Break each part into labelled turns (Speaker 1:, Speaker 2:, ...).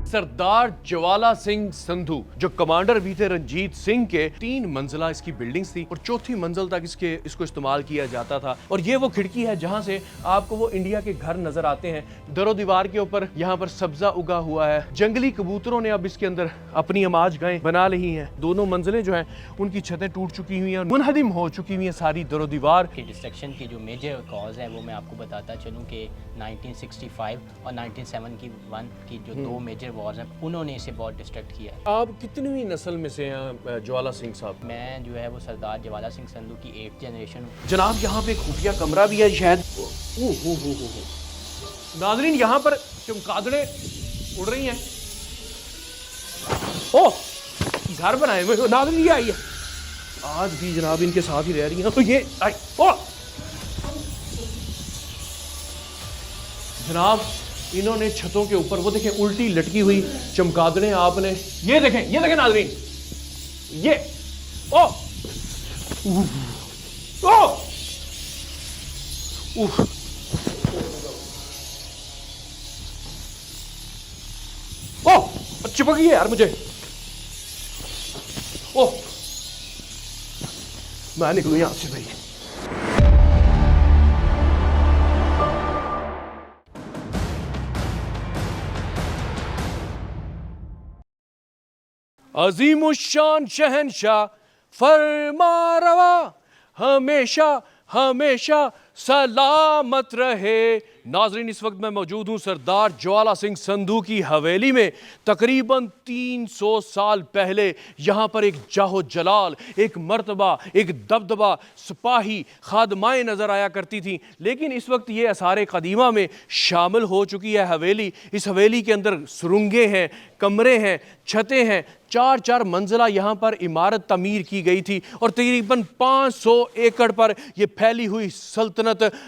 Speaker 1: सरदार ज्वाला सिंह संधू जो कमांडर भी थे रंजीत सिंह के, 3 मंजिला इसकी बिल्डिंग्स थी और चौथी मंजिल तक इसको इस्तेमाल किया जाता था। और ये वो खिड़की है जहां से आपको वो इंडिया के घर नजर आते हैं। दरो दीवार के ऊपर यहाँ पर सब्जा उगा हुआ है। जंगली कबूतरों ने अब इसके अंदर अपनी आमाज गाहें बना ली हैं। दोनों मंजिलें जो हैं उनकी छतें टूट चुकी हुई हैं, मुनहदिम हो चुकी हुई हैं सारी दरो दीवार।
Speaker 2: डिस्ट्रक्शन की जो मेजर कॉज है वो मैं आपको बताता चलूँ कि 1965 और 1971 की जो 2 मेजर वॉर्स हैं उन्होंने इसे बहुत डिस्ट्रैक्ट किया है।
Speaker 1: आप कितनी नस्ल में से हैं ज्वाला सिंह साहब?
Speaker 2: मैं जो है वो सरदार ज्वाला सिंह संधू की 8th जनरेशन हूँ।
Speaker 1: जनाब यहाँ पे खुफिया कमरा भी है शायद। नाज़रीन यहाँ पर चमगादड़ें उड़ रही हैं। ओ घर बनाए हुए नाज़रीन, ये आई है आज भी जनाब इनके साथ ही रह रही हैं। तो ये आई ओ जनाब इन्होंने छतों के ऊपर वो देखें उल्टी लटकी हुई चमगादड़ें आपने ये देखें नाज़रीन, ये ओ ओ ओ चिपक गई है यार मुझे। ओ मैं निकलूं यहां से भाई। अज़ीमुश्शान शहंशाह फरमा रवा हमेशा हमेशा सलामत रहे। नाज़रीन इस वक्त मैं मौजूद हूँ सरदार ज्वाला सिंह संधू की हवेली में। तकरीबन 300 साल पहले यहाँ पर एक जाहो जलाल, एक मर्तबा, एक दबदबा, सिपाही खादमाएँ नज़र आया करती थी। लेकिन इस वक्त ये आसार क़दीमा में शामिल हो चुकी है हवेली। इस हवेली के अंदर सुरंगें हैं, कमरे हैं, छतें हैं। 4-4 मंजिला यहाँ पर इमारत तमीर की गई थी और तकरीबन 500 एकड़ पर यह फैली हुई सल्तनत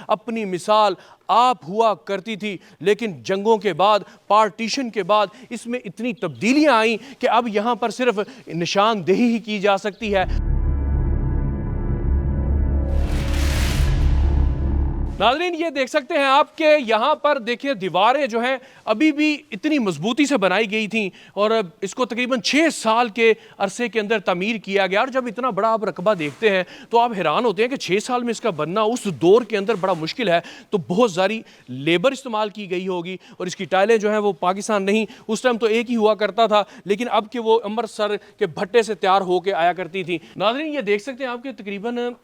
Speaker 1: अपनी मिसाल आप हुआ करती थी। लेकिन जंगों के बाद, पार्टीशन के बाद इसमें इतनी तब्दीलियां आई कि अब यहाँ पर सिर्फ निशानदेही ही की जा सकती है। नाज़रीन ये देख सकते हैं आपके यहाँ पर देखिए दीवारें जो हैं अभी भी इतनी मजबूती से बनाई गई थी और इसको तकरीबन 6 साल के अरसे के अंदर तमीर किया गया। और जब इतना बड़ा आप रकबा देखते हैं तो आप हैरान होते हैं कि 6 साल में इसका बनना उस दौर के अंदर बड़ा मुश्किल है। तो बहुत सारी लेबर इस्तेमाल की गई होगी और इसकी टाइलें जो हैं वो पाकिस्तान नहीं, उस टाइम तो एक ही हुआ करता था, लेकिन अब के वो अमृतसर के भट्टे से तैयार होकर आया करती थी। नाज़रीन ये देख सकते हैं आपके तकरीबन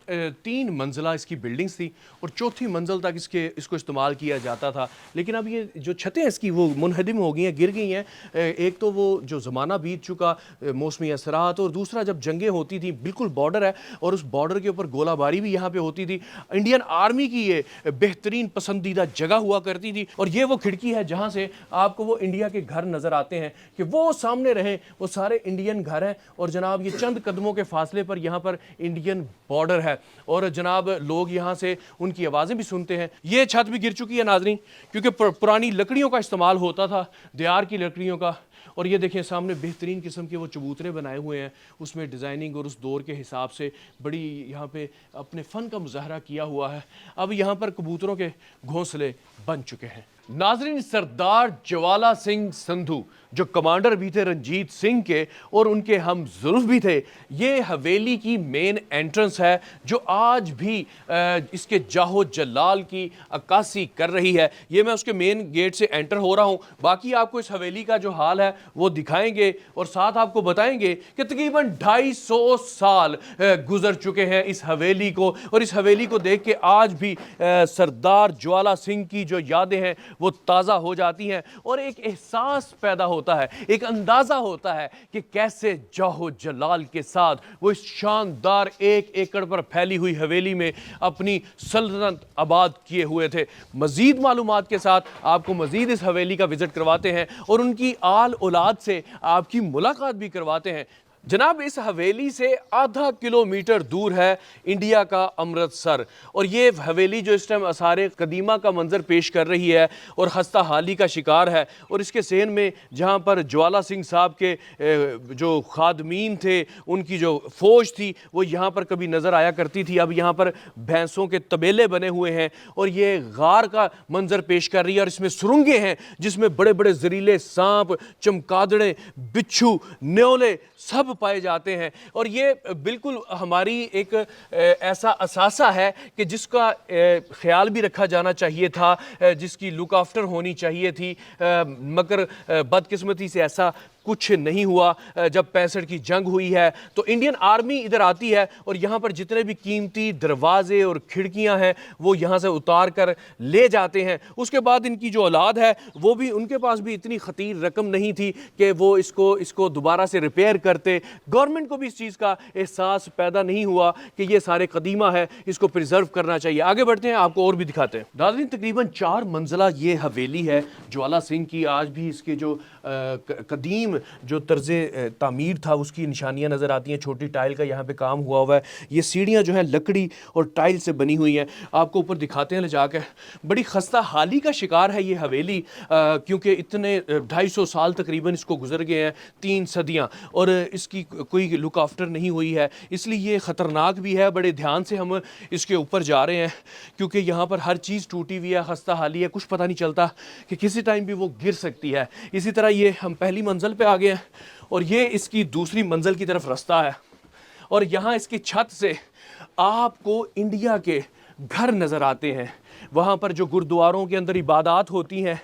Speaker 1: 3 मंजिला इसकी बिल्डिंग्स थी और चौथी मंजिल तक इसको इस्तेमाल किया जाता था। लेकिन अब ये जो छतें इसकी वो मुनहदिम हो गई हैं, गिर गई हैं। एक तो वो जो ज़माना बीत चुका मौसमी असरात, और दूसरा जब जंगें होती थी, बिल्कुल बॉर्डर है और उस बॉर्डर के ऊपर गोलाबारी भी यहाँ पे होती थी। इंडियन आर्मी की ये बेहतरीन पसंदीदा जगह हुआ करती थी। और ये वो खिड़की है जहाँ से आपको वो इंडिया के घर नज़र आते हैं कि वो सामने रहें, वो सारे इंडियन घर हैं। और जनाब ये चंद कदमों के फासले पर यहाँ पर इंडियन बॉर्डर है और जनाब लोग यहाँ से उनकी आवाज़ें भी सुनते हैं। ये छत भी गिर चुकी है नाज़रीन, क्योंकि पुरानी लकड़ियों का इस्तेमाल होता था, दियार की लकड़ियों का। और ये देखें सामने बेहतरीन किस्म के वो चबूतरे बनाए हुए हैं, उसमें डिज़ाइनिंग और उस दौर के हिसाब से बड़ी यहाँ पे अपने फ़न का मुजाहरा किया हुआ है। अब यहाँ पर कबूतरों के घोंसले बन चुके हैं। नाज़रीन सरदार ज्वाला सिंह संधू जो कमांडर भी थे रंजीत सिंह के और उनके हम ज़ुल्फ़ भी थे, ये हवेली की मेन एंट्रेंस है जो आज भी इसके जाहो जलाल की अक्कासी कर रही है। ये मैं उसके मेन गेट से एंटर हो रहा हूँ। बाकी आपको इस हवेली का जो हाल है वो दिखाएंगे और साथ आपको बताएंगे कि तकरीबन 250 साल गुजर चुके हैं इस हवेली को। और इस हवेली को देख के आज भी सरदार ज्वाला सिंह की जो यादें हैं वो ताज़ा हो जाती हैं और एक एहसास पैदा होता है, एक अंदाज़ा होता है कि कैसे जाहो जलाल के साथ वो इस शानदार 1 एकड़ पर फैली हुई हवेली में अपनी सल्तनत आबाद किए हुए थे। मज़ीद मालूमात के साथ आपको मज़ीद इस हवेली का विज़िट करवाते हैं और उनकी आल औलाद से आपकी मुलाकात भी करवाते हैं। जनाब, इस हवेली से आधा किलोमीटर दूर है इंडिया का अमृतसर, और ये हवेली जो इस टाइम आसारे कदीमा का मंजर पेश कर रही है और खस्ता हाली का शिकार है। और इसके सेन में जहाँ पर ज्वाला सिंह साहब के जो खादमीन थे, उनकी जो फौज थी, वो यहाँ पर कभी नज़र आया करती थी। अब यहाँ पर भैंसों के तबेले बने हुए हैं और ये गार का मंजर पेश कर रही है, और इसमें सुरंगें हैं जिसमें बड़े बड़े जहरीले सांप, चमगादड़े, बिच्छू, न्योले सब पाए जाते हैं। और ये बिल्कुल हमारी एक ऐसा असासा है कि जिसका ख्याल भी रखा जाना चाहिए था, जिसकी लुक आफ्टर होनी चाहिए थी, मगर बदकिस्मती से ऐसा कुछ नहीं हुआ। जब 65 की जंग हुई है तो इंडियन आर्मी इधर आती है और यहाँ पर जितने भी कीमती दरवाजे और खिड़कियाँ हैं वो यहाँ से उतार कर ले जाते हैं। उसके बाद इनकी जो औलाद है वो भी, उनके पास भी इतनी खतीर रकम नहीं थी कि वो इसको दोबारा से रिपेयर करते। गवर्नमेंट को भी इस चीज़ का एहसास पैदा नहीं हुआ कि ये सारे कदीमा है, इसको प्रिजर्व करना चाहिए। आगे बढ़ते हैं, आपको और भी दिखाते हैं। नाज़रीन, तकरीबन 4 मंजिला ये हवेली है ज्वाला सिंह की। आज भी इसके जो कदीम जो तर्ज तामीर था उसकी निशानियां नज़र आती हैं। छोटी टाइल का यहाँ पे काम हुआ हुआ है। ये सीढ़ियाँ जो हैं लकड़ी और टाइल से बनी हुई हैं। आपको ऊपर दिखाते हैं ले जाकर। बड़ी खस्ता हाली का शिकार है ये हवेली, क्योंकि इतने 250 साल तकरीबन इसको गुजर गए हैं, 3 सदियाँ, और इसकी कोई लुक आफ्टर नहीं हुई है। इसलिए ये ख़तरनाक भी है। बड़े ध्यान से हम इसके ऊपर जा रहे हैं क्योंकि यहाँ पर हर चीज़ टूटी हुई है, खस्ता हाली है, कुछ पता नहीं चलता कि किसी टाइम भी वो गिर सकती है। इसी तरह ये हम पहली मंजिल पे आ गए हैं और ये इसकी दूसरी मंजिल की तरफ रास्ता है, और यहाँ इसकी छत से आपको इंडिया के घर नज़र आते हैं। वहाँ पर जो गुरुद्वारों के अंदर इबादत होती हैं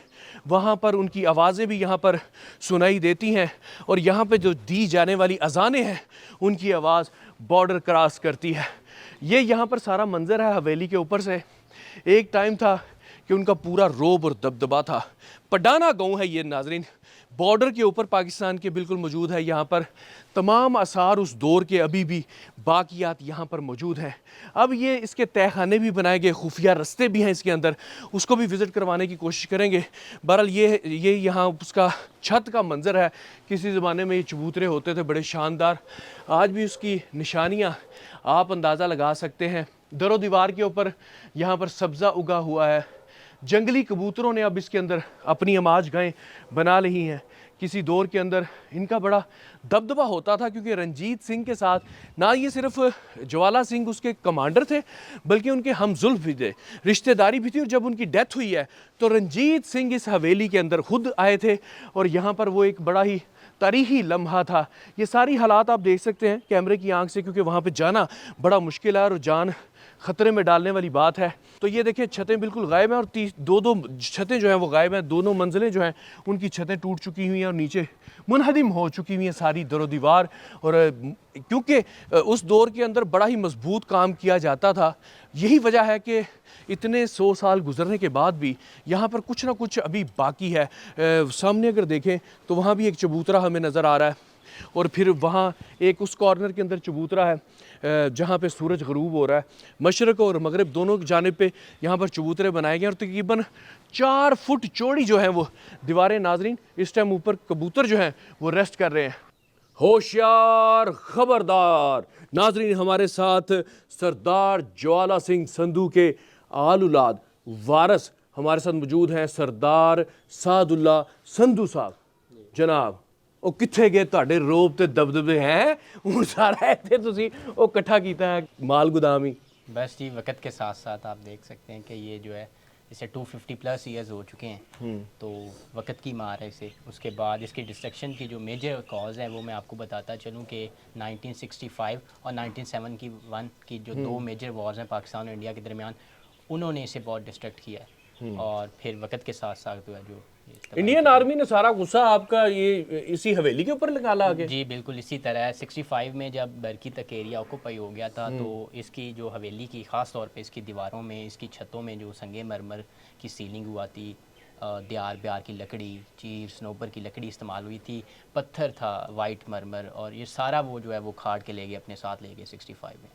Speaker 1: वहाँ पर उनकी आवाज़ें भी यहाँ पर सुनाई देती हैं, और यहाँ पे जो दी जाने वाली अजानें हैं उनकी आवाज़ बॉर्डर क्रॉस करती है। ये यहाँ पर सारा मंजर है हवेली के ऊपर से। एक टाइम था कि उनका पूरा रोब और दबदबा था। पडाना गांव है ये नाजरीन, बॉर्डर के ऊपर पाकिस्तान के बिल्कुल मौजूद है। यहाँ पर तमाम आसार उस दौर के अभी भी बाकियात यहाँ पर मौजूद हैं। अब ये इसके तहखाने भी बनाए गए, खुफिया रास्ते भी हैं इसके अंदर, उसको भी विज़िट करवाने की कोशिश करेंगे। बहरहाल ये यहाँ उसका छत का मंजर है। किसी ज़माने में ये चबूतरे होते थे बड़े शानदार, आज भी उसकी निशानियाँ आप अंदाज़ा लगा सकते हैं। दरो दीवार के ऊपर यहाँ पर सब्ज़ा उगा हुआ है। जंगली कबूतरों ने अब इसके अंदर अपनी आमाज गाहें बना ली हैं। किसी दौर के अंदर इनका बड़ा दबदबा होता था, क्योंकि रंजीत सिंह के साथ ना ये सिर्फ ज्वाला सिंह उसके कमांडर थे बल्कि उनके हमजुल्फ भी थे, रिश्तेदारी भी थी। और जब उनकी डेथ हुई है तो रंजीत सिंह इस हवेली के अंदर खुद आए थे, और यहाँ पर वो एक बड़ा ही तारीखी लम्हा था। ये सारी हालात आप देख सकते हैं कैमरे की आंख से, क्योंकि वहाँ पे जाना बड़ा मुश्किल है और जान ख़तरे में डालने वाली बात है। तो ये देखिए छतें बिल्कुल गायब हैं, और दो छतें जो हैं वो गायब हैं। दोनों मंजिलें जो हैं उनकी छतें टूट चुकी हुई हैं और नीचे मुनहदिम हो चुकी हुई हैं सारी दरो दीवार। और क्योंकि उस दौर के अंदर बड़ा ही मजबूत काम किया जाता था, यही वजह है कि इतने 100 साल गुजरने के बाद भी यहाँ पर कुछ ना कुछ अभी बाकी है। सामने अगर देखें तो वहाँ भी एक चबूतरा हमें नज़र आ रहा है, और फिर वहाँ एक उस कॉर्नर के अंदर चबूतरा है जहाँ पे सूरज ग़रूब हो रहा है। मशरक़ और मगरिब दोनों जानिब पे यहाँ पर चबूतरे बनाए गए, और तकरीबन 4 फुट चौड़ी जो हैं वो दीवारें। नाजरीन, इस टाइम ऊपर कबूतर जो हैं वो रेस्ट कर रहे हैं। होशियार, खबरदार। नाजरीन, हमारे साथ सरदार ज्वाला सिंह संधू के आल औलाद वारस हमारे साथ मौजूद हैं, सरदार सादुल्ला संधू साहब। जनाब, ਉਹ ਕਿੱਥੇ ਗਏ ਤੁਹਾਡੇ ਰੋਬ ਤੇ ਦਬਦਬੇ हैं ਹੁਣ सारा ਇੱਥੇ ਤੁਸੀਂ ਉਹ ਇਕੱਠਾ ਕੀਤਾ ਹੈ ਮਾਲ ਗੁਦਾਮ ਹੀ।
Speaker 2: बस जी, वक्त के साथ साथ आप देख सकते हैं कि ये जो है इसे 250 प्लस ईयर्स हो चुके हैं, तो वक्त की मार है इसे। उसके बाद इसकी डिस्ट्रक्शन की जो मेजर कॉज है वो मैं आपको बताता चलूँ कि 1965 और 1971 की जो 2 मेजर वॉर्स हैं पाकिस्तान और इंडिया के दरमियान, उन्होंने इसे बहुत डिस्ट्रैक्ट किया है। और फिर वक्त के साथ साथ जो है जो
Speaker 1: इंडियन आर्मी ने सारा गुस्सा आपका ये इसी हवेली के ऊपर निकाला आगे।
Speaker 2: जी बिल्कुल इसी तरह 65 में जब बरकी तक एरिया ऑक्यूपाई हो गया था, तो इसकी जो हवेली की ख़ास तौर पे इसकी दीवारों में, इसकी छतों में जो संगे मरमर की सीलिंग हुआ थी, दियार ब्यार की लकड़ी, चीर स्नोबर की लकड़ी इस्तेमाल हुई थी, पत्थर था, वाइट मरमर, और ये सारा वो जो है वो खाड़ के ले गए, अपने साथ ले गए 65 में।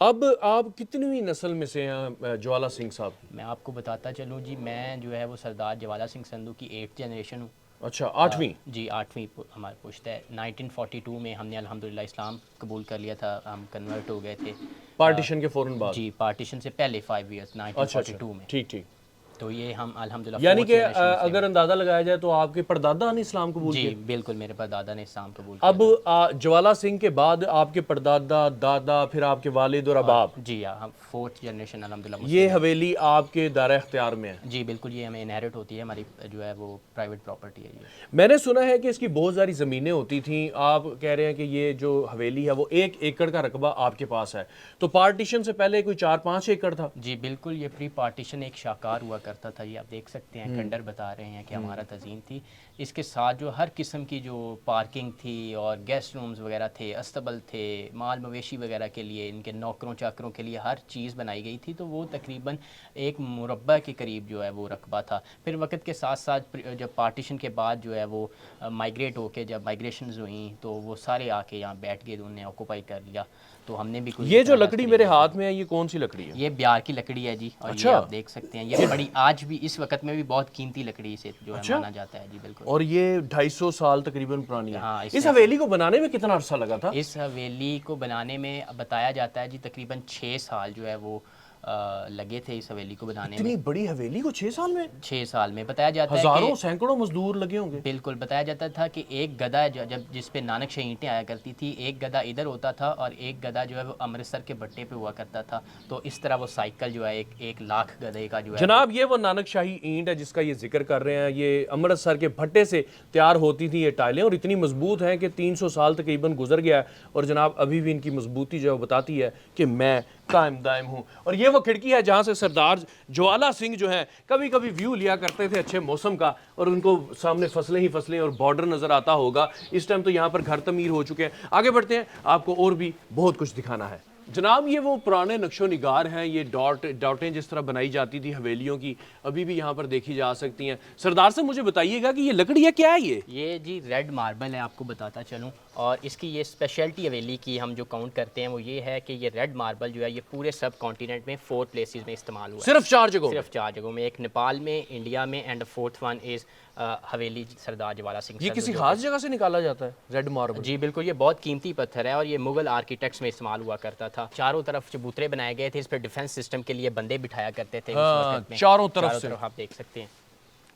Speaker 1: अब आप कितनी नस्ल में से हैं ज्वाला सिंह साहब?
Speaker 2: मैं आपको बताता चलूँ जी, मैं जो है वो सरदार ज्वाला सिंह संधू की 8th जनरेशन हूँ।
Speaker 1: अच्छा, 8वीं।
Speaker 2: जी 8वीं हमारी पुश्त है। 1942 में हमने अल्हम्दुलिल्लाह इस्लाम कबूल कर लिया था, हम कन्वर्ट हो गए थे
Speaker 1: पार्टीशन के फौरन बाद।
Speaker 2: जी पार्टीशन से पहले 5 इयर्स
Speaker 1: अच्छा,
Speaker 2: 1942 में।
Speaker 1: ठीक ठीक।
Speaker 2: तो ये हम अल्हम्दुलिल्लाह
Speaker 1: यानी
Speaker 2: फोर्थ
Speaker 1: कि
Speaker 2: जनरेशन मुस्लिम
Speaker 1: अगर अंदाजा लगाया जाए तो आपके परदादा ने इस्लाम कबूल
Speaker 2: जी
Speaker 1: किया।
Speaker 2: बिल्कुल, मेरे परदादा ने इस्लाम कबूल
Speaker 1: अब
Speaker 2: किया
Speaker 1: ज्वाला सिंह के बाद आपके परदादा, दादा, फिर आपके वालिद और अबाब,
Speaker 2: था। जी हाँ, हम फोर्थ जनरेशन अल्हम्दुलिल्लाह
Speaker 1: ये
Speaker 2: मुस्लिम हैं।
Speaker 1: हवेली आपके दायरा इख्तियार में है।
Speaker 2: जी बिल्कुल, ये हमें इनहेरिट होती है, हमारी जो है वो प्राइवेट प्रॉपर्टी है ये।
Speaker 1: मैंने सुना है कि इसकी बहुत सारी ज़मीनें होती थी, आप कह रहे हैं कि ये जो हवेली है वो 1 एकड़ का रकबा आपके पास है, तो पार्टीशन से पहले कोई 4-5 एकड़ था।
Speaker 2: जी बिल्कुल, ये प्री पार्टीशन एक शाकार हुआ करता था, ये आप देख सकते हैं, खंडर बता रहे हैं कि हमारा तज़ीन थी। इसके साथ जो हर किस्म की जो पार्किंग थी और गेस्ट रूम्स वगैरह थे, अस्तबल थे, माल मवेशी वगैरह के लिए, इनके नौकरों चाकरों के लिए हर चीज़ बनाई गई थी। तो वो तकरीबन एक मुरब्बा के करीब जो है वो रकबा था। फिर वक्त के साथ साथ जब पार्टीशन के बाद जो है वो माइग्रेट होके जब माइग्रेशंस हुई तो वो सारे आके यहाँ बैठ गए, उन्होंने ऑक्यूपाई कर लिया। तो हमने भी कुछ
Speaker 1: ये जो लकड़ी मेरे हाथ में है ये कौन सी लकड़ी है?
Speaker 2: ये ब्यार की लकड़ी है जी। और
Speaker 1: अच्छा।
Speaker 2: ये आप देख सकते हैं, ये बड़ी आज भी इस वक्त में भी बहुत कीमती लकड़ी से जो है माना जाता है। जी बिल्कुल।
Speaker 1: और ये 250 साल तकरीबन पुरानी है।
Speaker 2: हाँ,
Speaker 1: इस हवेली को बनाने में कितना अरसा लगा था?
Speaker 2: इस हवेली को बनाने में बताया जाता है जी तकरीबन 6 साल जो है वो लगे थे इस हवेली को बनाने में।
Speaker 1: इतनी बड़ी हवेली को 6 साल में?
Speaker 2: 6 साल में बताया जाता है
Speaker 1: हजारों
Speaker 2: कि
Speaker 1: सैकड़ों मजदूर लगे होंगे।
Speaker 2: बिल्कुल बताया जाता था कि एक गधा जब जिस पे नानक शाही ईंटें आया करती थी, एक गधा इधर होता था और एक गधा जो है वो अमृतसर के भट्टे पे हुआ करता था। तो इस तरह वो साइकिल जो है एक लाख गधे का जो है।
Speaker 1: जनाब ये वो नानक शाही ईंट है जिसका ये जिक्र कर रहे हैं, ये अमृतसर के भट्टे से तैयार होती थी ये टाइलें, और इतनी मजबूत हैं कि 300 साल तकरीबन गुजर गया है, और जनाब अभी भी इनकी मजबूती जो है बताती है कि मैं कायम दायम हूँ। और ये वो खिड़की है जहाँ से सरदार ज्वाला सिंह जो हैं कभी कभी व्यू लिया करते थे अच्छे मौसम का, और उनको सामने फसलें ही फसलें और बॉर्डर नज़र आता होगा। इस टाइम तो यहाँ पर घर तमीर हो चुके हैं। आगे बढ़ते हैं, आपको और भी बहुत कुछ दिखाना है। जनाब ये वो पुराने नक्शो निगार हैं, ये डॉटें जिस तरह बनाई जाती थी हवेलियों की अभी भी यहाँ पर देखी जा सकती हैं। सरदार साहब मुझे बताइएगा कि ये लकड़ी है क्या है?
Speaker 2: ये जी रेड मार्बल है, आपको बताता चलूँ। और इसकी ये स्पेशलिटी हवेली की हम जो काउंट करते हैं वो ये है कि ये रेड मार्बल जो है ये पूरे सब कॉन्टिनेंट में 4 प्लेसेस में इस्तेमाल हुआ है।
Speaker 1: सिर्फ 4 जगहों?
Speaker 2: सिर्फ 4 जगहों में, एक नेपाल में, इंडिया में, एंड फोर्थ वन इज़ हवेली सरदार ज्वाला सिंह।
Speaker 1: ये किसी खास जगह से निकाला जाता है रेड मार्बल?
Speaker 2: जी बिल्कुल, ये बहुत कीमती पत्थर है और ये मुगल आर्किटेक्ट्स में इस्तेमाल हुआ करता था। चारों तरफ चबूतरे बनाए गए थे, इस पर डिफेंस सिस्टम के लिए बंदे बिठाया करते थे।
Speaker 1: हाँ,
Speaker 2: उस वक्त में
Speaker 1: चारों तरफ से
Speaker 2: आप देख सकते हैं।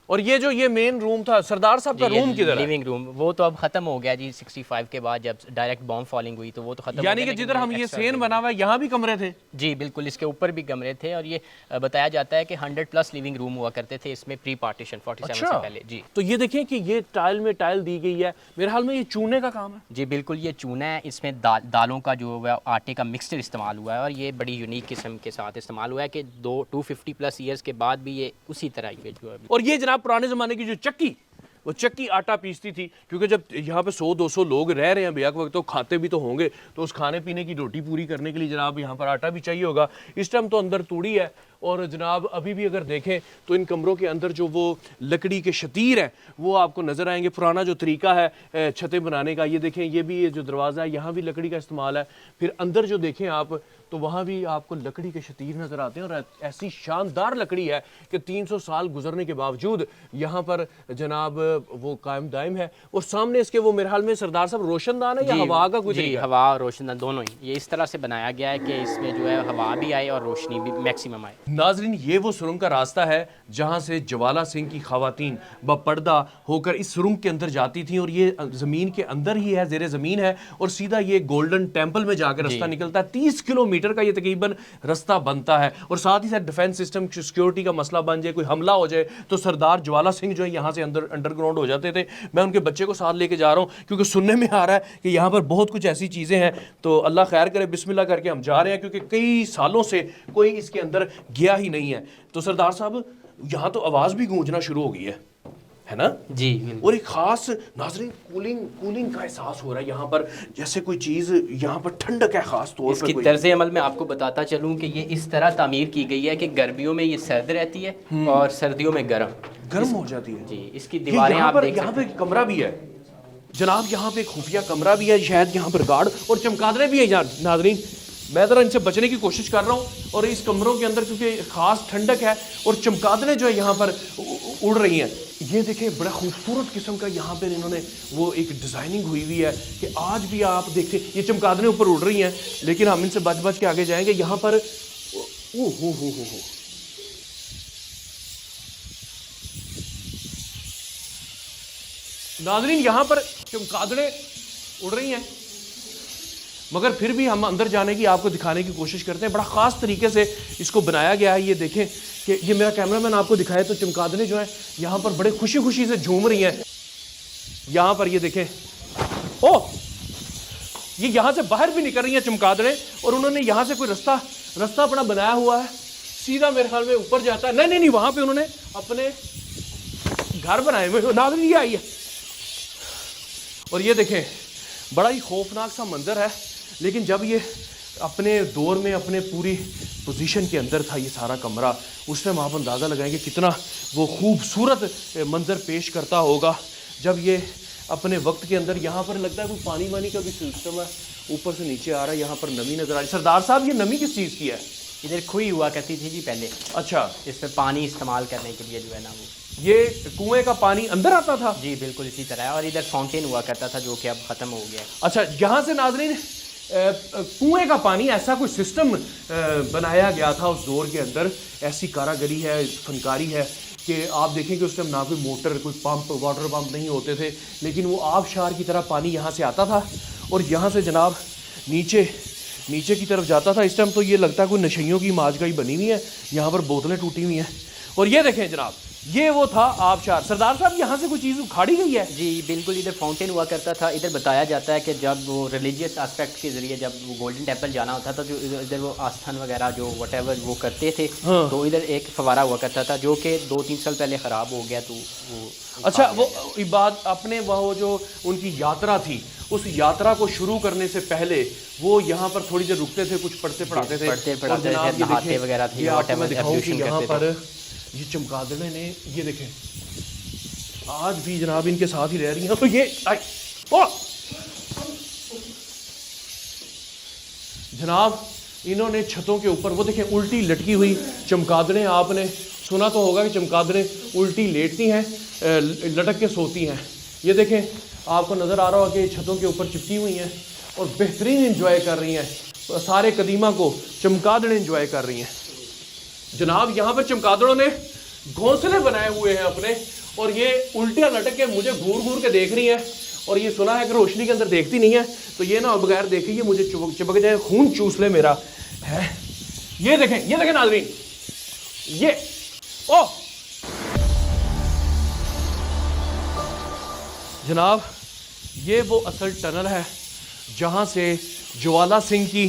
Speaker 1: और ये जो ये मेन रूम था सरदार साहब का रूम किधर है?
Speaker 2: लिविंग रूम वो तो अब खत्म हो गया जी 65 के बाद, जब डायरेक्ट बॉम्ब फॉलिंग हुई तो वो तो खत्म।
Speaker 1: यानी कि जिधर हम ये सेन बना हुआ है यहाँ भी कमरे थे?
Speaker 2: जी बिल्कुल, इसके ऊपर भी कमरे थे। और ये बताया जाता है कि 100+ लिविंग रूम हुआ करते थे इसमें प्री पार्टीशन 47 से पहले। जी
Speaker 1: तो ये देखें कि ये टाइल में टाइल दी गई है, मेरे हाल में ये चूने का काम है।
Speaker 2: जी बिल्कुल, ये चूना है, इसमें दालों का जो है आटे का मिक्सचर इस्तेमाल हुआ है और ये बड़ी यूनिक किस्म के साथ इस्तेमाल हुआ है कि 250+ ईयर्स के बाद भी ये उसी तरह ये जो है।
Speaker 1: और ये जनाब पुराने ज़माने की जो चक्की, वो चक्की आटा पीसती थी, क्योंकि जब यहाँ पे 100-200 लोग रह रहे हैं बेहक वक्त तो खाते भी तो होंगे, तो उस खाने पीने की रोटी पूरी करने के लिए जनाब यहाँ पर आटा भी चाहिए होगा। इस टाइम तो अंदर तूड़ी है, और जनाब अभी भी अगर देखें तो इन कमरों के अंदर जो वो लकड़ी के शतीर हैं वो आपको नज़र आएंगे। पुराना जो तरीका है छतें बनाने का, ये देखें ये भी, ये जो दरवाज़ा है यहाँ भी लकड़ी का इस्तेमाल है। फिर अंदर जो देखें आप तो वहाँ भी आपको लकड़ी के शतीर नज़र आते हैं, और ऐसी शानदार लकड़ी है कि 300 साल गुजरने के बावजूद यहाँ पर जनाब वो कायम दायम है। और सामने इसके वो मेरे हाल में सरदार साहब रोशनदान है या हवा का कुछ?
Speaker 2: जी हवा और रोशनदान दोनों ही, ये इस तरह से बनाया गया है कि इसमें जो है हवा भी आए और रोशनी भी मैक्सिमम आए।
Speaker 1: नाजरीन ये वो सुरंग का रास्ता है जहाँ से ज्वाला सिंह की खवातीन बपर्दा होकर इस सुरंग के अंदर जाती थी, और ये ज़मीन के अंदर ही है, ज़ेरे ज़मीन है, और सीधा ये गोल्डन टेम्पल में जाकर रास्ता निकलता है। 30 किलोमीटर का ये तकरीबन रास्ता बनता है, और साथ ही साथ डिफेंस सिस्टम सिक्योरिटी का मसला बन जाए, कोई हमला हो जाए तो सरदार ज्वाला सिंह जो है यहाँ से अंडरग्राउंड हो जाते थे। मैं उनके बच्चे को साथ लेके जा रहा हूँ क्योंकि सुनने में आ रहा है कि यहाँ पर बहुत कुछ ऐसी चीज़ें हैं। तो अल्लाह खैर करे, बिस्मिल्लाह करके हम जा रहे हैं, क्योंकि कई सालों से कोई इसके अंदर गया ही नहीं है। तो सरदार साहब यहाँ तो आवाज़ भी गूंजना शुरू हो गई है ना?
Speaker 2: जी।
Speaker 1: और एक खास नाजरीन कूलिंग का एहसास हो रहा है यहाँ पर, जैसे कोई चीज़ यहाँ पर ठंडक है खास तौर पर।
Speaker 2: इसकी तर्ज अमल में आपको बताता चलूँ कि ये इस तरह तामीर की गई है कि गर्मियों में ये सर्द रहती है और सर्दियों में गर्म
Speaker 1: हो जाती है।
Speaker 2: जी, इसकी दीवारें आप देख
Speaker 1: यहाँ पे कमरा भी है जनाब, यहाँ पे खुफिया कमरा भी है, शायद यहाँ पर गार्ड और चमगादड़ें भी हैं नाजरीन। मैं ज़रा इनसे बचने की कोशिश कर रहा हूँ। और इस कमरों के अंदर क्योंकि ख़ास ठंडक है और चमगादड़ें जो है यहाँ पर उड़ रही हैं। ये देखें बड़ा खूबसूरत किस्म का यहाँ पर इन्होंने वो एक डिज़ाइनिंग हुई हुई है कि आज भी आप देखते ये चमगादड़ें ऊपर उड़ रही हैं, लेकिन हम इनसे बच बच के आगे जाएंगे। यहाँ पर ओ हो नाज़रीन, यहाँ पर चमगादड़ें उड़ रही हैं, मगर फिर भी हम अंदर जाने की आपको दिखाने की कोशिश करते हैं। बड़ा ख़ास तरीके से इसको बनाया गया है। ये देखें कि ये मेरा कैमरामैन आपको दिखाए तो चमगादड़ें जो है यहाँ पर बड़े खुशी खुशी से झूम रही हैं। यहाँ पर ये देखें, ओह ये यहाँ से बाहर भी निकल रही हैं चमगादड़ें, और उन्होंने यहाँ से कोई रास्ता अपना बनाया हुआ है, सीधा मेरे ख्याल में ऊपर जाता है। नहीं, वहाँ पर उन्होंने अपने घर बनाए हुए। नाज़रीन ये आई है और ये देखें बड़ा ही खौफनाक सा मंजर है, लेकिन जब ये अपने दौर में अपने पूरी पोजीशन के अंदर था ये सारा कमरा, उस टाइम आप अंदाज़ा लगाएंगे कितना वो खूबसूरत मंजर पेश करता होगा। जब ये अपने वक्त के अंदर यहाँ पर लगता है कोई पानी वानी का भी सिस्टम है, ऊपर से नीचे आ रहा है, यहाँ पर नमी नज़र आ रही है। सरदार साहब ये नमी किस चीज़ की है?
Speaker 2: इधर खुई हुआ करती थी जी पहले।
Speaker 1: अच्छा,
Speaker 2: इस पर पानी इस्तेमाल करने के लिए जो है ना वो
Speaker 1: ये कुएं का पानी अंदर आता था?
Speaker 2: जी बिल्कुल इसी तरह है। और इधर फाउंटेन हुआ करता था जो कि अब ख़त्म हो गया है।
Speaker 1: अच्छा, यहाँ से नाज़रीन कुएं का पानी, ऐसा कोई सिस्टम बनाया गया था उस दौर के अंदर। ऐसी कारागरी है, फनकारी है कि आप देखें कि उस टाइम ना कोई मोटर, कोई पंप, वाटर पंप नहीं होते थे, लेकिन वो आबशार की तरह पानी यहाँ से आता था और यहाँ से जनाब नीचे की तरफ जाता था। इस टाइम तो ये लगता है कोई नशइयों की माजगाई बनी हुई है, यहाँ पर बोतलें टूटी हुई हैं। और ये देखें जनाब, ये वो था आबशार। सरदार साहब यहाँ से कोई चीज़ उखाड़ी गई है?
Speaker 2: जी बिल्कुल, इधर फाउंटेन हुआ करता था। इधर बताया जाता है कि जब वो रिलीजियस एस्पेक्ट के ज़रिए जब वो गोल्डन टेम्पल जाना होता था, जो इधर वो आस्थान वगैरह जो व्हाटएवर वो करते थे,
Speaker 1: हाँ।
Speaker 2: तो इधर एक फवारा हुआ करता था जो कि 2-3 साल पहले ख़राब हो गया। तो वो
Speaker 1: अच्छा, वो इबाद अपने वो जो उनकी यात्रा थी, उस यात्रा को शुरू करने से पहले वो यहाँ पर थोड़ी देर रुकते थे, कुछ पढ़ते पढ़ाते थे,
Speaker 2: और जनाब ये नहाते वगैरह थे,
Speaker 1: ये आपको मैं
Speaker 2: व्हाटएवर
Speaker 1: दिखाऊं कि
Speaker 2: एब्ल्यूशन
Speaker 1: यहाँ
Speaker 2: करते
Speaker 1: पर ये चमगादड़ें ने, ये देखें आज भी जनाब इनके साथ ही रह रही हैं। तो ये ओ! जनाब इन्होंने छतों के ऊपर वो देखें उल्टी लटकी हुई चमगादड़ें। आपने सुना तो होगा कि चमगादड़ें उल्टी लेटती हैं, लटक के सोती हैं। ये देखें आपको नज़र आ रहा होगा कि छतों के ऊपर चिपकी हुई हैं और बेहतरीन इंजॉय कर रही हैं। सारे कदीमा को चमगादड़ें इंजॉय कर रही हैं। जनाब यहाँ पर चमगादड़ों ने घोंसले बनाए हुए हैं अपने, और ये उल्टियाँ लटक के मुझे घूर घूर के देख रही हैं। और ये सुना है कि रोशनी के अंदर देखती नहीं है, तो ये ना बगैर देखे ये मुझे चिपक जाए, खून चूस ले मेरा है। ये देखें नाज़रीन, ये ओ जनाब ये वो असल टनल है जहाँ से ज्वाला सिंह की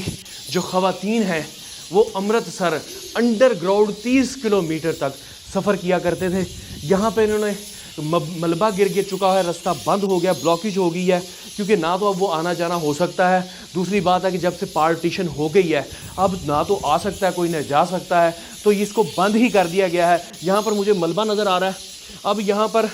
Speaker 1: जो ख़वातीन हैं वो अमृतसर अंडरग्राउंड 30 किलोमीटर तक सफ़र किया करते थे। यहाँ पे इन्होंने मलबा गिर चुका है, रास्ता बंद हो गया, ब्लॉकेज हो गई है, क्योंकि ना तो अब वो आना जाना हो सकता है। दूसरी बात है कि जब से पार्टीशन हो गई है अब ना तो आ सकता है कोई, ना जा सकता है, तो इसको बंद ही कर दिया गया है। यहाँ पर मुझे मलबा नज़र आ रहा है। अब यहाँ पर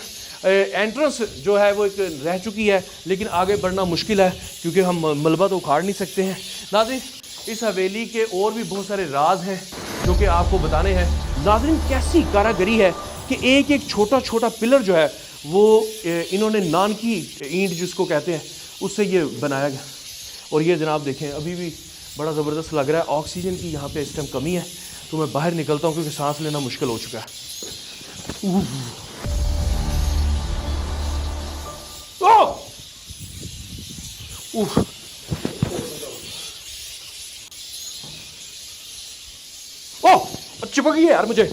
Speaker 1: एंट्रेंस जो है वो एक रह चुकी है, लेकिन आगे बढ़ना मुश्किल है क्योंकि हम मलबा तो उखाड़ नहीं सकते हैं। नाज़रीन इस हवेली के और भी बहुत सारे राज हैं जो कि आपको बताने हैं। नाज़रीन कैसी कारागरी है कि एक एक छोटा छोटा पिलर जो है वो इन्होंने नान की ईंट जिसको कहते हैं उससे ये बनाया गया। और ये जनाब देखें अभी भी बड़ा ज़बरदस्त लग रहा है। ऑक्सीजन की यहाँ पे इस टाइम कमी है, तो मैं बाहर निकलता हूँ क्योंकि सांस लेना मुश्किल हो चुका है। ओह चिपक गई है यार मुझे।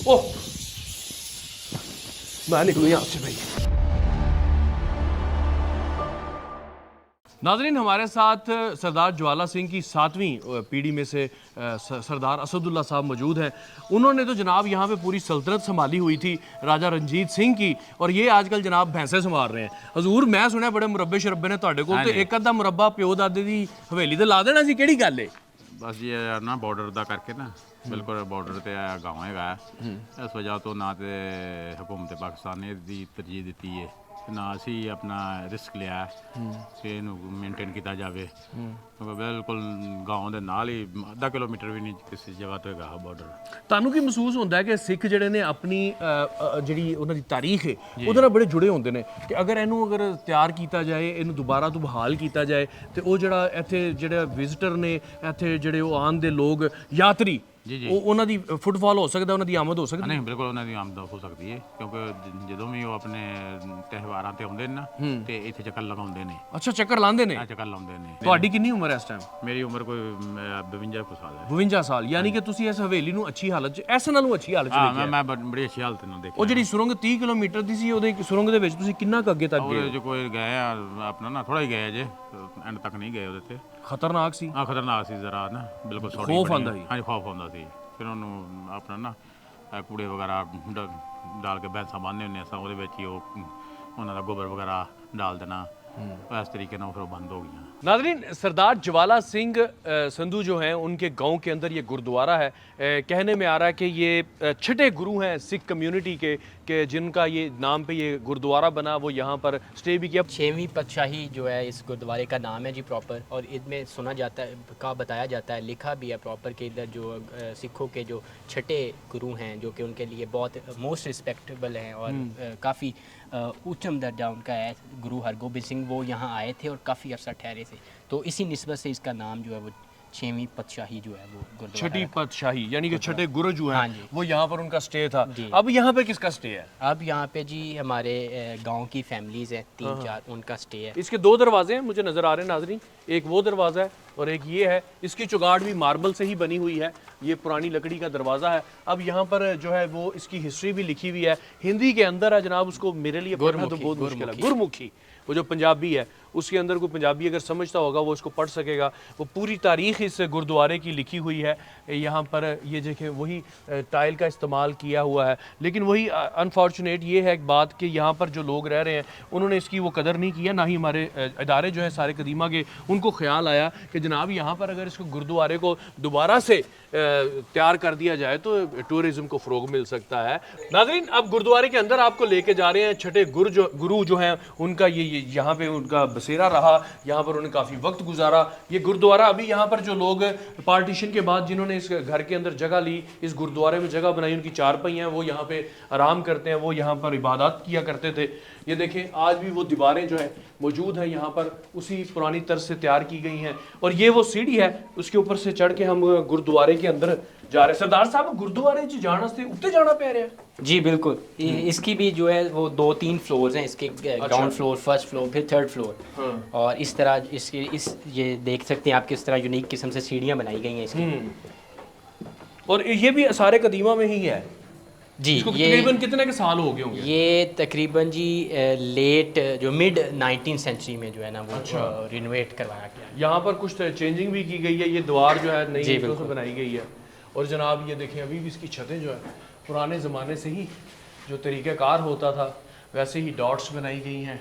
Speaker 1: ओह मैं निकलूँ यहाँ से भाई। नाज़रीन हमारे साथ सरदार ज्वाला सिंह की 7वीं पीढ़ी में से सरदार असदुल्ला साहब मौजूद हैं। उन्होंने तो जनाब यहाँ पे पूरी सल्तनत संभाली हुई थी राजा रंजीत सिंह की, और ये आजकल जनाब भैंसे संभाल रहे हैं। हजूर मैं सुना बड़े मुरब्बे शरब्बे ने तुहाडे कोल, ते एक अद्धा मुरब्बा प्यो दादे दी हवेली ते ला देना सी, केड़ी गल है?
Speaker 3: बस ये ना बॉर्डर दा करके ना बिल्कुल बॉर्डर ते गाँव है, इस वजह तो ना ते हुकूमत पाकिस्तान ने दी तरजीह दी है ਤੇ ਨਾ ਅਸੀਂ ਆਪਣਾ ਰਿਸਕ ਲਿਆ ਕਿ ਇਹਨੂੰ ਮੇਨਟੇਨ ਕੀਤਾ ਜਾਵੇ ਕਿਉਂਕਿ ਬਿਲਕੁਲ ਗਾਉਂ ਦੇ ਨਾਲ ਹੀ ਅੱਧਾ ਕਿਲੋਮੀਟਰ ਵੀ ਨਹੀਂ ਕਿਸੇ ਜਗ੍ਹਾ ਤੋਂ ਹੈਗਾ ਬਾਰਡਰ।
Speaker 1: ਤੁਹਾਨੂੰ ਕੀ ਮਹਿਸੂਸ ਹੁੰਦਾ ਹੈ ਕਿ ਸਿੱਖ ਜਿਹੜੇ ਨੇ ਆਪਣੀ ਜਿਹੜੀ ਉਹਨਾਂ ਦੀ ਤਾਰੀਖ ਹੈ ਉਹਦੇ ਨਾਲ ਬੜੇ ਜੁੜੇ ਹੁੰਦੇ ਨੇ ਕਿ ਅਗਰ ਇਹਨੂੰ ਤਿਆਰ ਕੀਤਾ ਜਾਏ, ਇਹਨੂੰ ਦੁਬਾਰਾ ਤੋਂ ਬਹਾਲ ਕੀਤਾ ਜਾਏ ਤੇ ਉਹ ਜਿਹੜਾ ਇੱਥੇ ਜਿਹੜੇ ਵਿਜ਼ਿਟਰ ਨੇ, ਇੱਥੇ ਜਿਹੜੇ ਉਹ ਆਉਣ ਦੇ ਲੋਕ ਯਾਤਰੀ, ਉਹ ਉਹਨਾਂ ਦੀ ਫੁੱਟਫਾਲ ਹੋ ਸਕਦਾ, ਉਹਨਾਂ ਦੀ ਆਮਦ ਹੋ ਸਕਦੀ?
Speaker 3: ਨਹੀਂ, ਬਿਲਕੁਲ ਉਹਨਾਂ ਦੀ ਆਮਦ ਹੋ ਸਕਦੀ ਹੈ ਕਿਉਂਕਿ ਜਦੋਂ ਵੀ ਉਹ ਆਪਣੇ ਤਿਉਹਾਰਾਂ ਤੇ ਆਉਂਦੇ ਨੇ ਨਾ ਤੇ ਇੱਥੇ ਚੱਕਰ ਲਗਾਉਂਦੇ ਨੇ।
Speaker 1: ਅੱਛਾ, ਚੱਕਰ ਲਾਉਂਦੇ ਨੇ?
Speaker 3: ਚੱਕਰ ਲਾਉਂਦੇ ਨੇ।
Speaker 1: ਤੁਹਾਡੀ ਕਿੰਨੀ ਉਮਰ ਹੈ ਇਸ ਟਾਈਮ?
Speaker 3: ਮੇਰੀ ਉਮਰ ਕੋਈ 52 ਕੁ ਸਾਲ ਹੈ।
Speaker 1: 52 ਸਾਲ, ਯਾਨੀ ਕਿ ਤੁਸੀਂ ਇਸ ਹਵੇਲੀ ਨੂੰ ਅੱਛੀ ਹਾਲਤ 'ਚ, ਇਸ ਨਾਲੋਂ ਅੱਛੀ ਹਾਲਤ 'ਚ ਦੇਖਿਆ?
Speaker 3: ਮੈਂ ਬੜੀ ਅੱਛੀ ਹਾਲਤ ਨਾਲ ਦੇਖਿਆ।
Speaker 1: ਉਹ ਜਿਹੜੀ ਸੁਰੰਗ 30 ਕਿਲੋਮੀਟਰ ਦੀ ਸੀ, ਉਹਦੇ ਸੁਰੰਗ ਦੇ ਵਿੱਚ ਤੁਸੀਂ ਕਿੰਨਾ ਕੁ ਅੱਗੇ ਤੱਕ ਗਏ?
Speaker 3: ਉਹਦੇ 'ਚ ਕੋਈ ਗਏ ਆ ਆਪਣਾ ਨਾ ਥੋੜਾ ਹੀ ਗਏ ਜੇ, ਐਂਡ ਤੱਕ ਨਹੀਂ ਗਏ ਉਹਦੇ ਤੇ।
Speaker 1: ਖਤਰਨਾਕ ਸੀ?
Speaker 3: ਖਤਰਨਾਕ ਸੀ ਜ਼ਰਾ ਨਾ, ਬਿਲਕੁਲ
Speaker 1: ਖੌਫ ਆਉਂਦਾ ਸੀ?
Speaker 3: ਹਾਂਜੀ, ਖੌਫ ਆਉਂਦਾ ਸੀ। ਫਿਰ ਉਹਨੂੰ ਆਪਣਾ ਨਾ ਕੂੜੇ ਵਗੈਰਾ ਡਾਲ ਕੇ ਬੈਂਸਾਂ ਬੰਨ੍ਹਦੇ ਹੁੰਦੇ ਸਾਂ, ਉਹਦੇ ਵਿੱਚ ਹੀ ਉਹ ਉਹਨਾਂ ਦਾ ਗੋਬਰ ਵਗੈਰਾ डाल देना, इस तरीके ना फिर बंद हो गया।
Speaker 1: नाज़रीन, सरदार ज्वाला सिंह संधू जो हैं उनके गांव के अंदर ये गुरुद्वारा है। कहने में आ रहा है कि ये छठे गुरु हैं सिख कम्युनिटी के जिनका ये नाम पे ये गुरुद्वारा बना, वो यहाँ पर स्टे भी किया।
Speaker 2: 6वीं पातशाही जो है इस गुरुद्वारे का नाम है जी प्रॉपर, और इसमें सुना जाता है का बताया जाता है, लिखा भी है प्रॉपर कि इधर जो सिखों के जो छठे गुरु हैं जो कि उनके लिए बहुत मोस्ट रिस्पेक्टेबल हैं और काफ़ी उच्चम दर्जा उनका है, गुरु हरगोबिंद सिंह वो यहाँ आए थे और काफ़ी अर्सा ठहरे थे, तो इसी निस्बत से इसका नाम जो है वो 6वीं पातशाही जो है वो गुरुद्वारा,
Speaker 1: छठी पातशाही यानी कि छठे गुरु जो
Speaker 2: हाँ
Speaker 1: हैं
Speaker 2: जी।
Speaker 1: वो यहाँ पर उनका स्टे था। अब यहाँ पे किसका स्टे है?
Speaker 2: अब यहाँ पे जी हमारे गांव की फैमिलीज़ हैं 3-4, उनका स्टे है।
Speaker 1: इसके 2 दरवाजे हैं मुझे नज़र आ रहे हैं नाजरीन, एक वो दरवाज़ा है और एक ये है। इसकी चुगाड़ भी मार्बल से ही बनी हुई है, ये पुरानी लकड़ी का दरवाज़ा है। अब यहाँ पर जो है वो इसकी हिस्ट्री भी लिखी हुई है, हिंदी के अंदर है जनाब, उसको मेरे लिए पढ़ना तो बहुत मुश्किल है। गुरमुखी, वो जो पंजाबी है उसके अंदर कोई पंजाबी अगर समझता होगा वो इसको पढ़ सकेगा। वो पूरी तारीख़ इस गुरुद्वारे की लिखी हुई है। यहाँ पर ये देखें वही टाइल का इस्तेमाल किया हुआ है, लेकिन वही अनफॉर्चुनेट ये है एक बात कि यहाँ पर जो लोग रह रहे हैं उन्होंने इसकी वो कदर नहीं किया, ना ही हमारे इदारे जो है सारे कदीमा के उनको ख्याल आया कि जनाब यहाँ पर अगर इसको गुरुद्वारे को दोबारा से तैयार कर दिया जाए तो टूरिज़्म को फ़रोग मिल सकता है। नाज़रीन, अब गुरुद्वारे के अंदर आपको लेके जा रहे हैं। छठे गुरु जो हैं उनका ये यहाँ पे उनका बसेरा रहा, यहाँ पर उन्होंने काफ़ी वक्त गुजारा। ये गुरुद्वारा अभी यहाँ पर जो लोग पार्टीशन के बाद जिन्होंने इस घर के अंदर जगह ली, इस गुरुद्वारे में जगह बनाई, उनकी चारपाइयाँ हैं, वो यहाँ पे आराम करते हैं, वो यहाँ पर इबादत किया करते थे। ये देखें आज भी वो दीवारें जो है मौजूद हैं यहाँ पर, उसी पुरानी तर्ज से तैयार की गई हैं। और ये वो सीढ़ी है, उसके ऊपर से चढ़ के हम गुरुद्वारे के अंदर जा रहे हैं। सरदार साहब, गुरुद्वारे च जाने से उत्ते जाना पै रहा है?
Speaker 2: जी बिल्कुल, इसकी भी जो है वो 2-3 फ्लोर्स हैं इसके, ग्राउंड फ्लोर, फर्स्ट फ्लोर, फिर थर्ड फ्लोर, और इस तरह इसके ये देख सकते हैं आप किस तरह यूनिक किस्म से सीढ़ियाँ बनाई गई हैं इसकी।
Speaker 1: और ये भी सारे कदीमा में ही है
Speaker 2: जी।
Speaker 1: ये तकरीबन कितने के साल हो गए होंगे? ये
Speaker 2: तकरीबन जी लेट जो मिड 19th सेंचुरी में जो है ना वो रिनोवेट करवाया गया।
Speaker 1: यहाँ पर कुछ चेंजिंग भी की गई है, ये द्वार जो है नई ईंटों से बनाई गई है। और जनाब ये देखें अभी भी इसकी छतें जो है पुराने ज़माने से ही जो तरीक़ाकार होता था वैसे ही डॉट्स बनाई गई हैं,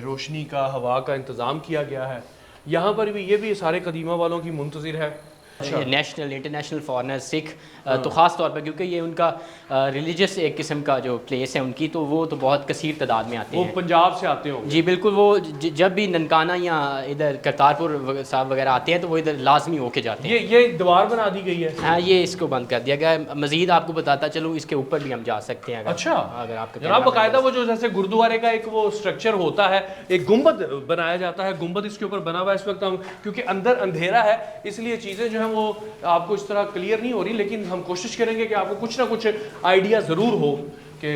Speaker 1: रोशनी का, हवा का इंतज़ाम किया गया है। यहाँ पर भी ये भी सारे कदीमा वालों की मुंतज़िर है।
Speaker 2: नेशनल इंटरनेशनल फॉरेनर सिख तो ख़ास तौर पर क्योंकि ये उनका रिलीजियस एक किस्म का जो प्लेस है उनकी, तो वो तो बहुत कसीर तादाद में आते हैं।
Speaker 1: वो पंजाब से आते होंगे?
Speaker 2: जी बिल्कुल, वो जब भी ननकाना या इधर करतारपुर साहब वगैरह आते हैं तो वो इधर लाजमी होके जाते हैं।
Speaker 1: ये दीवार बना दी गई है?
Speaker 2: हाँ, ये इसको बंद कर दिया गया है। मज़ीद आपको बताता चलूँ, इसके ऊपर भी हम जा सकते हैं।
Speaker 1: अच्छा,
Speaker 2: अगर आपका
Speaker 1: जनाब बाकायदा वो जो जैसे गुरुद्वारे का एक वो स्ट्रक्चर होता है, एक गुंबद बनाया जाता है, गुंबद इसके ऊपर बना हुआ है। इस वक्त हम क्योंकि अंदर अंधेरा है इसलिए चीज़ें जो हैं वो आपको इस तरह क्लियर नहीं हो रही, लेकिन हम कोशिश करेंगे कि आपको कुछ ना कुछ आइडिया ज़रूर हो कि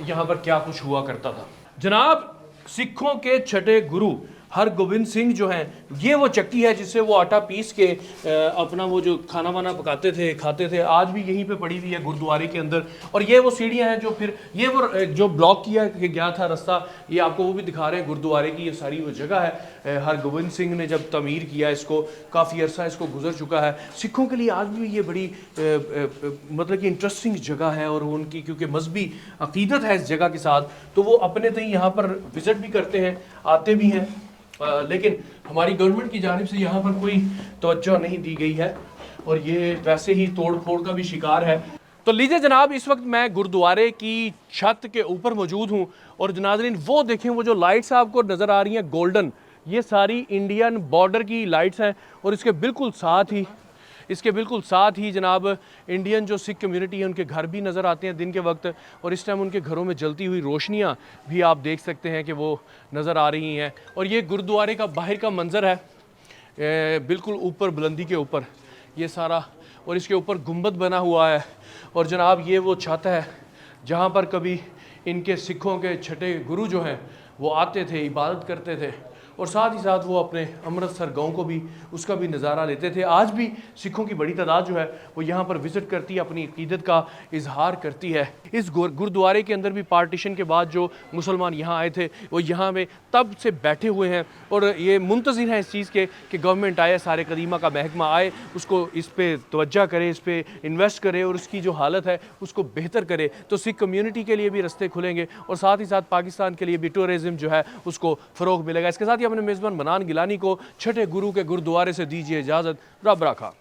Speaker 1: यहाँ पर क्या कुछ हुआ करता था। जनाब, सिखों के छठे गुरु हरगोबिंद सिंह जो हैं, ये वो चक्की है जिससे वो आटा पीस के अपना वो जो खाना वाना पकाते थे, खाते थे, आज भी यहीं पे पड़ी हुई है गुरुद्वारे के अंदर। और ये वो सीढ़ियाँ हैं जो फिर ये वो जो ब्लॉक किया गया था रास्ता, ये आपको वो भी दिखा रहे हैं गुरुद्वारे की ये सारी वो जगह है। हरगोबिंद सिंह ने जब तमीर किया इसको, काफ़ी अरसा इसको गुजर चुका है। सिखों के लिए आज भी ये बड़ी मतलब कि इंटरेस्टिंग जगह है, और उनकी क्योंकि मजहबी अकीदत है इस जगह के साथ, तो वो अपने तय यहाँ पर विज़िट भी करते हैं, आते भी हैं। लेकिन हमारी गवर्नमेंट की जानिब से यहाँ पर कोई तवज्जो नहीं दी गई है, और ये वैसे ही तोड़ फोड़ का भी शिकार है। तो लीजिए जनाब, इस वक्त मैं गुरुद्वारे की छत के ऊपर मौजूद हूँ और नाज़रीन वो देखें, वो जो लाइट्स आपको नज़र आ रही हैं गोल्डन, ये सारी इंडियन बॉर्डर की लाइट्स हैं और इसके बिल्कुल साथ ही जनाब इंडियन जो सिख कम्युनिटी है उनके घर भी नज़र आते हैं दिन के वक्त, और इस टाइम उनके घरों में जलती हुई रोशनियाँ भी आप देख सकते हैं कि वो नज़र आ रही हैं। और ये गुरुद्वारे का बाहर का मंज़र है, बिल्कुल ऊपर बुलंदी के ऊपर ये सारा, और इसके ऊपर गुंबद बना हुआ है। और जनाब ये वो छत है जहाँ पर कभी इनके सिखों के छठे गुरु जो हैं वो आते थे, इबादत करते थे, और साथ ही साथ वो अपने अमृतसर गांव को भी, उसका भी नज़ारा लेते थे। आज भी सिखों की बड़ी तादाद जो है वो यहाँ पर विज़िट करती है, अपनी अकीदत का इजहार करती है। इस गुरुद्वारे के अंदर भी पार्टीशन के बाद जो मुसलमान यहाँ आए थे वो यहाँ में तब से बैठे हुए हैं और ये मुंतज़िर हैं इस चीज़ के कि गवर्नमेंट आए, सारे कदीमा का महकमा आए, उसको इस पर तवज्जो करे, इस पर इन्वेस्ट करे और उसकी जो हालत है उसको बेहतर करे, तो सिख कम्यूनिटी के लिए भी रास्ते खुलेंगे और साथ ही साथ पाकिस्तान के लिए भी टूरिज़म जो है उसको फ़रोग मिलेगा। इसके साथ ही अपने मेज़बान मनान गिलानी को छठे गुरु के गुरुद्वारे से दीजिए इजाज़त। रब रखा।